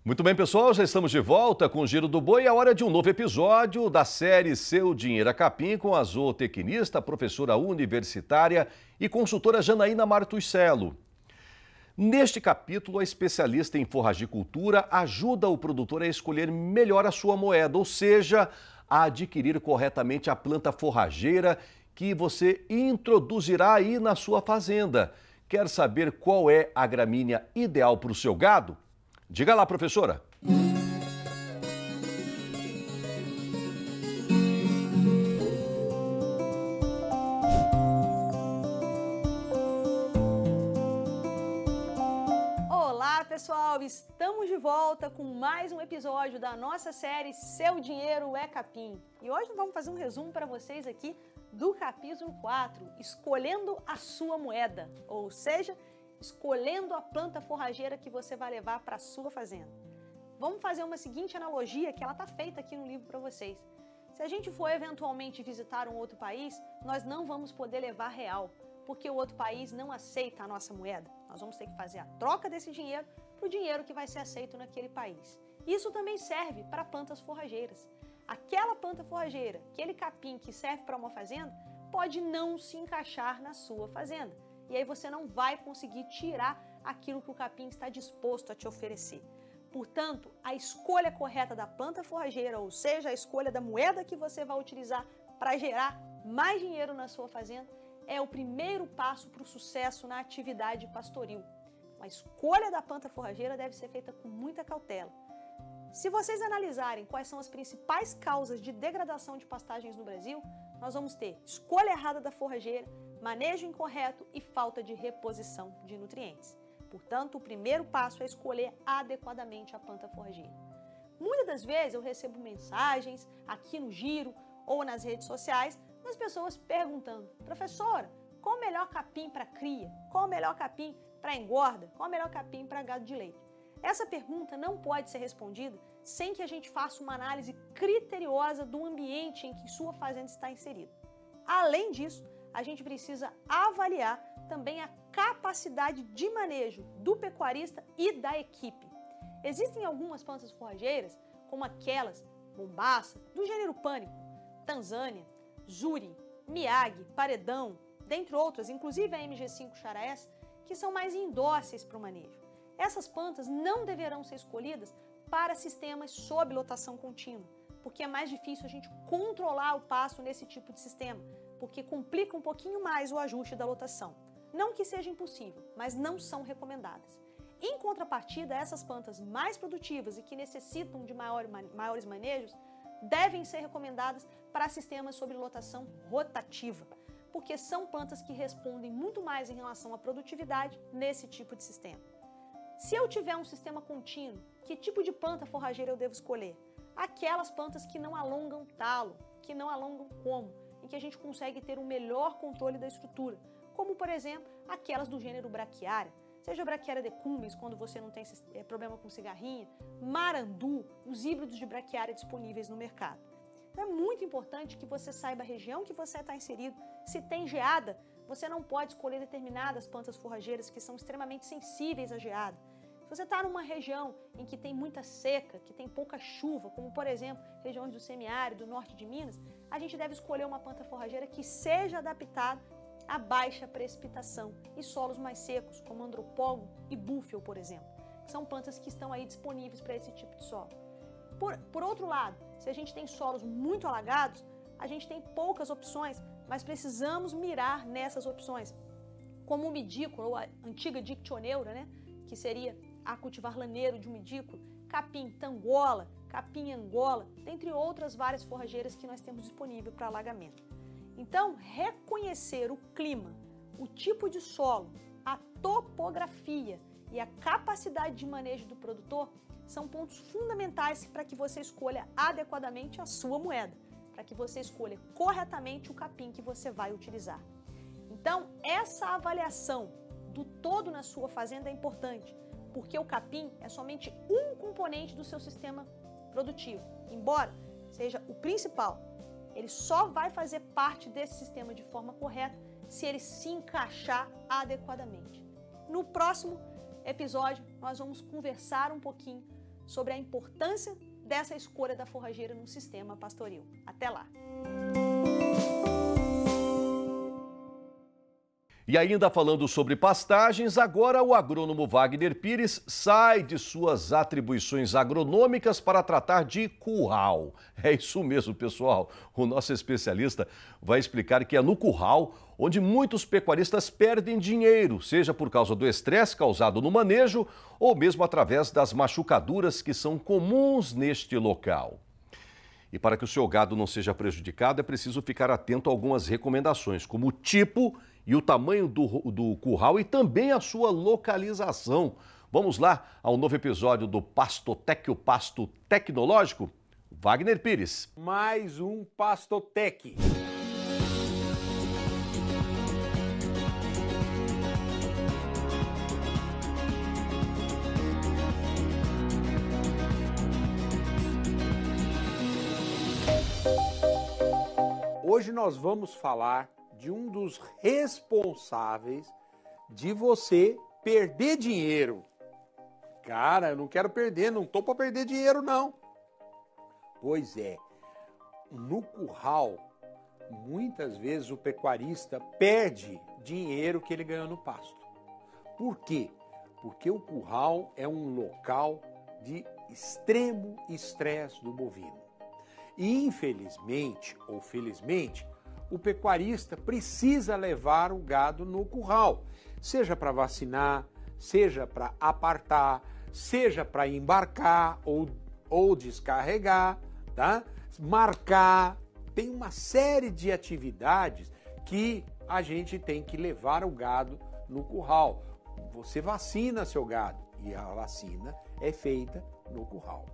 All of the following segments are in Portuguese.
Muito bem, pessoal, já estamos de volta com o Giro do Boi. É hora de um novo episódio da série Seu Dinheiro a Capim com a zootecnista, professora universitária e consultora Janaína Martuscello. Neste capítulo, a especialista em forragicultura ajuda o produtor a escolher melhor a sua moeda, ou seja, a adquirir corretamente a planta forrageira que você introduzirá aí na sua fazenda. Quer saber qual é a gramínea ideal para o seu gado? Diga lá, professora. Olá, pessoal! Estamos de volta com mais um episódio da nossa série Seu Dinheiro é Capim. E hoje vamos fazer um resumo para vocês aqui do capítulo 4, escolhendo a sua moeda, ou seja, escolhendo a planta forrageira que você vai levar para a sua fazenda. Vamos fazer uma seguinte analogia que ela está feita aqui no livro para vocês. Se a gente for eventualmente visitar um outro país, nós não vamos poder levar real, porque o outro país não aceita a nossa moeda. Nós vamos ter que fazer a troca desse dinheiro para o dinheiro que vai ser aceito naquele país. Isso também serve para plantas forrageiras. Aquela planta forrageira, aquele capim que serve para uma fazenda, pode não se encaixar na sua fazenda. E aí você não vai conseguir tirar aquilo que o capim está disposto a te oferecer. Portanto, a escolha correta da planta forrageira, ou seja, a escolha da moeda que você vai utilizar para gerar mais dinheiro na sua fazenda, é o primeiro passo para o sucesso na atividade pastoril. A escolha da planta forrageira deve ser feita com muita cautela. Se vocês analisarem quais são as principais causas de degradação de pastagens no Brasil, nós vamos ter escolha errada da forrageira, manejo incorreto e falta de reposição de nutrientes. Portanto, o primeiro passo é escolher adequadamente a planta forrageira. Muitas das vezes eu recebo mensagens aqui no Giro ou nas redes sociais das pessoas perguntando: professora, qual o melhor capim para cria? Qual o melhor capim para engorda? Qual o melhor capim para gado de leite? Essa pergunta não pode ser respondida sem que a gente faça uma análise criteriosa do ambiente em que sua fazenda está inserida. Além disso, a gente precisa avaliar também a capacidade de manejo do pecuarista e da equipe. Existem algumas plantas forrageiras, como aquelas Mombaça, do gênero Pânico, Tanzânia, Zuri, Miyagi, Paredão, dentre outras, inclusive a MG5 Xaraés, que são mais indóceis para o manejo. Essas plantas não deverão ser escolhidas para sistemas sob lotação contínua, porque é mais difícil a gente controlar o pasto nesse tipo de sistema, porque complica um pouquinho mais o ajuste da lotação. Não que seja impossível, mas não são recomendadas. Em contrapartida, essas plantas mais produtivas e que necessitam de maiores manejos devem ser recomendadas para sistemas sob lotação rotativa, porque são plantas que respondem muito mais em relação à produtividade nesse tipo de sistema. Se eu tiver um sistema contínuo, que tipo de planta forrageira eu devo escolher? Aquelas plantas que não alongam talo, que não alongam como, em que a gente consegue ter um melhor controle da estrutura, como, por exemplo, aquelas do gênero Braquiária, seja Braquiária decumbens, quando você não tem problema com cigarrinha, Marandu, os híbridos de Braquiária disponíveis no mercado. Então é muito importante que você saiba a região que você está inserido. Se tem geada, você não pode escolher determinadas plantas forrageiras que são extremamente sensíveis à geada. Se você está numa região em que tem muita seca, que tem pouca chuva, como por exemplo, regiões do semiárido, do norte de Minas, a gente deve escolher uma planta forrageira que seja adaptada a baixa precipitação e solos mais secos, como andropógon e búfio, por exemplo, que são plantas que estão aí disponíveis para esse tipo de solo. Por outro lado, se a gente tem solos muito alagados, a gente tem poucas opções, mas precisamos mirar nessas opções, como o midículo, ou a antiga dictioneura, né, que seria a cultivar laneiro de um midículo, capim tangola, capim angola, dentre outras várias forrageiras que nós temos disponível para alagamento. Então, reconhecer o clima, o tipo de solo, a topografia e a capacidade de manejo do produtor são pontos fundamentais para que você escolha adequadamente a sua moeda, para que você escolha corretamente o capim que você vai utilizar. Então, essa avaliação do todo na sua fazenda é importante, porque o capim é somente um componente do seu sistema produtivo, embora seja o principal. Ele só vai fazer parte desse sistema de forma correta se ele se encaixar adequadamente. No próximo episódio, nós vamos conversar um pouquinho sobre a importância dessa escolha da forrageira no sistema pastoril. Até lá! E ainda falando sobre pastagens, agora o agrônomo Wagner Pires sai de suas atribuições agronômicas para tratar de curral. É isso mesmo, pessoal. O nosso especialista vai explicar que é no curral onde muitos pecuaristas perdem dinheiro, seja por causa do estresse causado no manejo ou mesmo através das machucaduras que são comuns neste local. E para que o seu gado não seja prejudicado, é preciso ficar atento a algumas recomendações, como o tipo e o tamanho do curral e também a sua localização. Vamos lá ao novo episódio do Pastotec, o Pasto Tecnológico? Wagner Pires. Mais um Pastotec. Hoje nós vamos falar de um dos responsáveis de você perder dinheiro. Cara, eu não quero perder, não tô para perder dinheiro não. Pois é, no curral, muitas vezes o pecuarista perde dinheiro que ele ganhou no pasto. Por quê? Porque o curral é um local de extremo estresse do bovino. E infelizmente ou felizmente, o pecuarista precisa levar o gado no curral, seja para vacinar, seja para apartar, seja para embarcar ou descarregar, tá? Marcar. Tem uma série de atividades que a gente tem que levar o gado no curral. Você vacina seu gado e a vacina é feita no curral.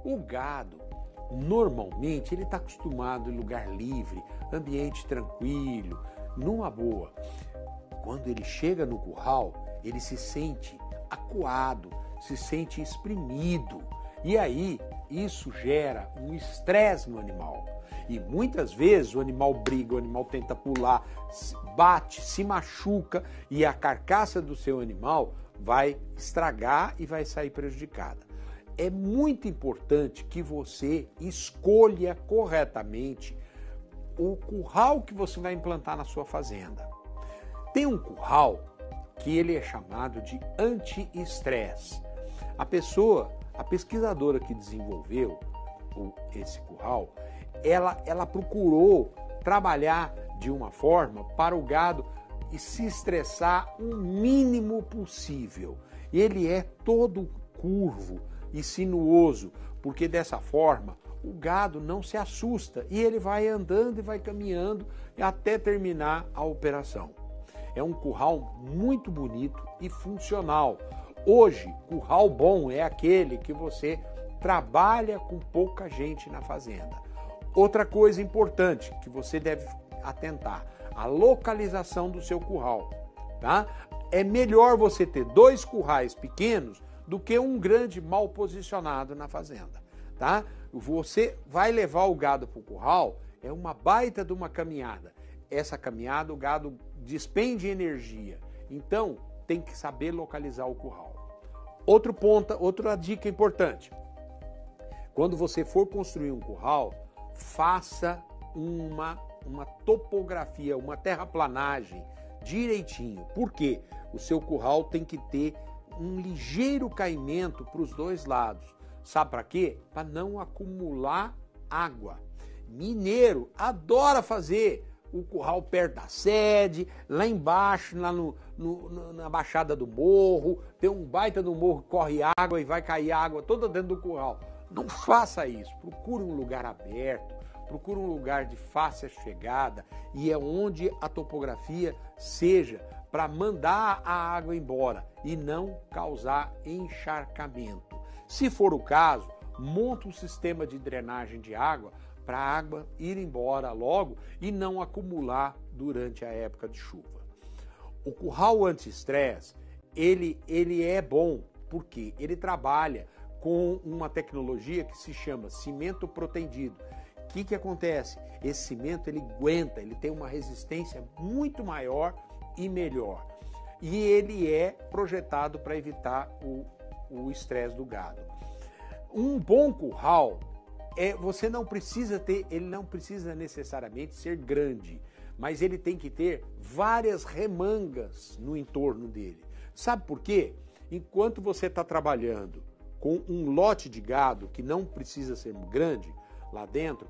O gado, normalmente, ele está acostumado em lugar livre, ambiente tranquilo, numa boa. Quando ele chega no curral, ele se sente acuado, se sente exprimido. E aí, isso gera um estresse no animal. E muitas vezes o animal briga, o animal tenta pular, bate, se machuca e a carcaça do seu animal vai estragar e vai sair prejudicada. É muito importante que você escolha corretamente o curral que você vai implantar na sua fazenda. Tem um curral que ele é chamado de anti-estresse. A pesquisadora que desenvolveu esse curral, ela procurou trabalhar de uma forma para o gado e se estressar o mínimo possível. Ele é todo curvo e sinuoso, porque dessa forma o gado não se assusta e ele vai andando e vai caminhando até terminar a operação. É um curral muito bonito e funcional. Hoje, curral bom é aquele que você trabalha com pouca gente na fazenda. Outra coisa importante que você deve atentar, a localização do seu curral, tá? É melhor você ter 2 currais pequenos do que um grande mal posicionado na fazenda, tá? Você vai levar o gado para o curral, é uma baita de uma caminhada. Essa caminhada o gado despende energia, então tem que saber localizar o curral. Outra dica importante, quando você for construir um curral, faça uma topografia, uma terraplanagem direitinho. Por quê? O seu curral tem que ter um ligeiro caimento para os 2 lados. Sabe para quê? Para não acumular água. Mineiro adora fazer o curral perto da sede, lá embaixo, lá na baixada do morro, tem um baita do morro que corre água e vai cair água toda dentro do curral. Não faça isso. Procure um lugar aberto, procure um lugar de fácil chegada e é onde a topografia seja para mandar a água embora e não causar encharcamento. Se for o caso, monte um sistema de drenagem de água para a água ir embora logo e não acumular durante a época de chuva. O curral anti-estresse, ele é bom porque ele trabalha com uma tecnologia que se chama cimento protendido. O que acontece? Esse cimento ele aguenta, ele tem uma resistência muito maior e melhor. E ele é projetado para evitar o estresse do gado. Um bom curral, você não precisa ter, ele não precisa necessariamente ser grande, mas ele tem que ter várias remangas no entorno dele. Sabe por quê? Enquanto você está trabalhando com um lote de gado que não precisa ser grande lá dentro,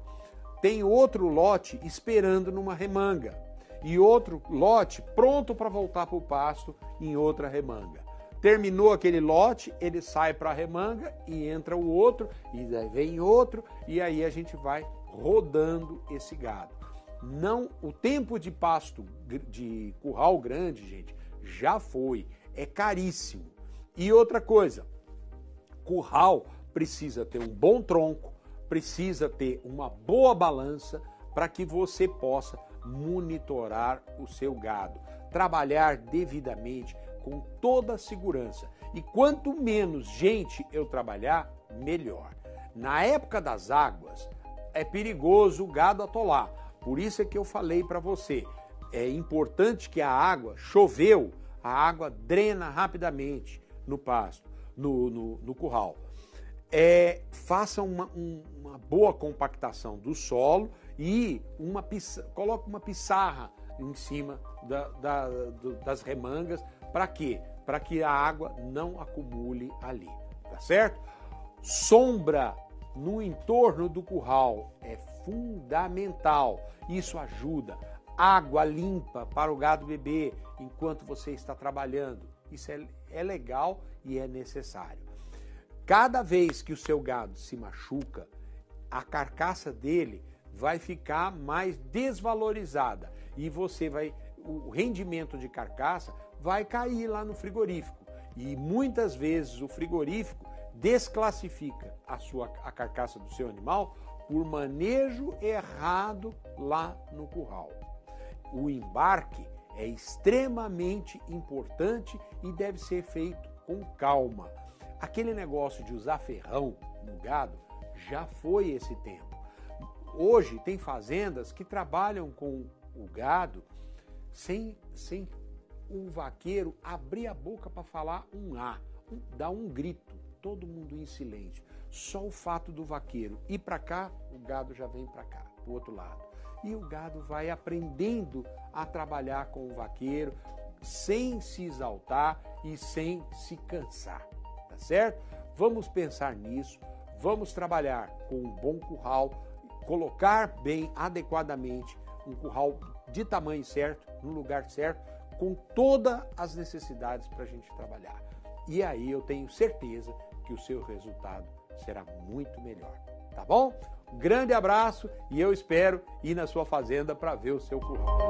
tem outro lote esperando numa remanga e outro lote pronto para voltar para o pasto em outra remanga. Terminou aquele lote, ele sai para a remanga e entra o outro, e daí vem outro, e aí a gente vai rodando esse gado. Não, o tempo de pasto de curral grande, gente, já foi, é caríssimo. E outra coisa, curral precisa ter um bom tronco, precisa ter uma boa balança para que você possa monitorar o seu gado, trabalhar devidamente com toda a segurança. E quanto menos gente eu trabalhar, melhor. Na época das águas, é perigoso o gado atolar. Por isso é que eu falei para você, é importante que a água, choveu, a água drena rapidamente no pasto, no curral. Faça uma boa compactação do solo e coloque uma pissarra em cima das remangas. Para quê? Para que a água não acumule ali, tá certo? Sombra no entorno do curral é fundamental. Isso ajuda. Água limpa para o gado beber enquanto você está trabalhando. Isso é legal e é necessário. Cada vez que o seu gado se machuca, a carcaça dele vai ficar mais desvalorizada e o rendimento de carcaça vai cair lá no frigorífico. E muitas vezes o frigorífico desclassifica a carcaça do seu animal por manejo errado lá no curral. O embarque é extremamente importante e deve ser feito com calma. Aquele negócio de usar ferrão no gado já foi esse tempo. Hoje tem fazendas que trabalham com o gado sem o vaqueiro abrir a boca para falar dar um grito, todo mundo em silêncio. Só o fato do vaqueiro ir para cá, o gado já vem para cá, para o outro lado. E o gado vai aprendendo a trabalhar com o vaqueiro sem se exaltar e sem se cansar, tá certo? Vamos pensar nisso, vamos trabalhar com um bom curral, colocar bem, adequadamente, um curral de tamanho certo, no lugar certo, com todas as necessidades para a gente trabalhar. E aí eu tenho certeza que o seu resultado será muito melhor, tá bom? Um grande abraço e eu espero ir na sua fazenda para ver o seu curral.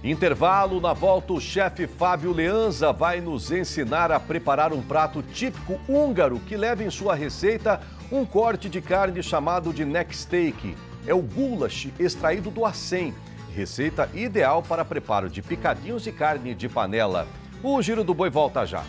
Intervalo, na volta o chefe Fábio Leanza vai nos ensinar a preparar um prato típico húngaro que leva em sua receita um corte de carne chamado de neck steak. É o goulash extraído do acém, receita ideal para preparo de picadinhos de carne de panela. O Giro do Boi volta já.